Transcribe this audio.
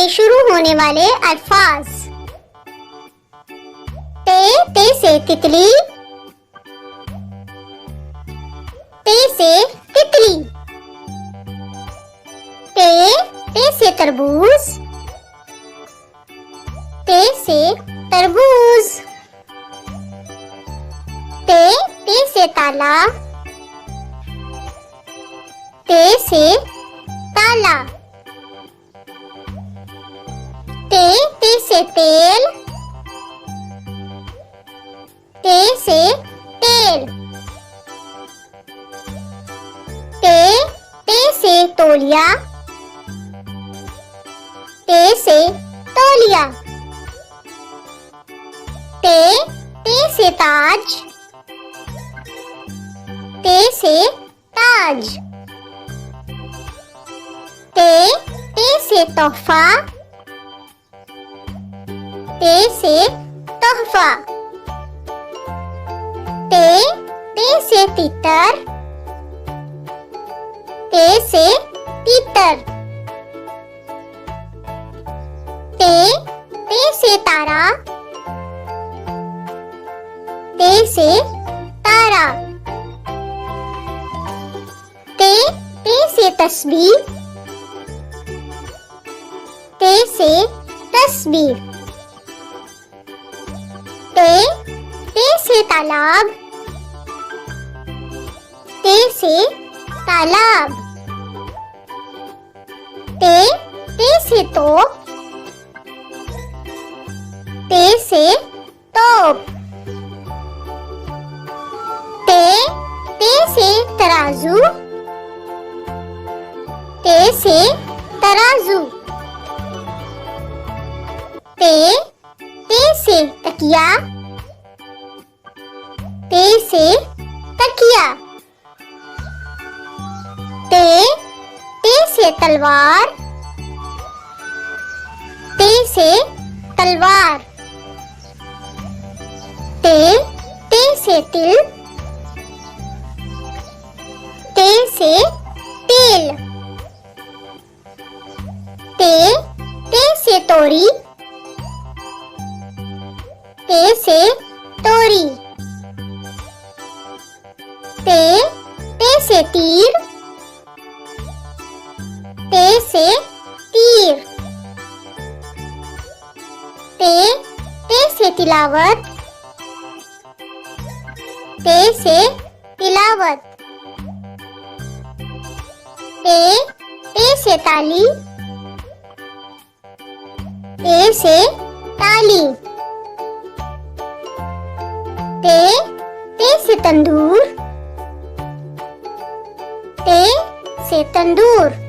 से शुरू होने वाले अल्फाज। ते से तितली, ते से तितली। ते से तरबूज, ते से तरबूज। ते से ताला, ते से ताला। ते से तेल, ते से तेल। ते से तौलिया, ते से तौलिया। ते से ताज, ते से ताज। ते से तोहफा, ते से तोहफा। ते से तीतर, ते से तीतर। ते से तारा, ते से तारा। ते से तस्बीह, ते से तस्बीह। ते से तालाब, ते से तालाब। ते से तोप, ते से तोप। ते से तराजू, ते से तराजू। ते से तकिया, ते से तकिया। ते से तलवार, ते से तलवार। ते से तिल, ते से तेल। ते से तोरी, ते से तोरी। ते से तीर, ते से तीर। ते से तिलावत, ते से तिलावत। ते से ताली, ते से ताली। ते से तंदूर, ते से तंदूर।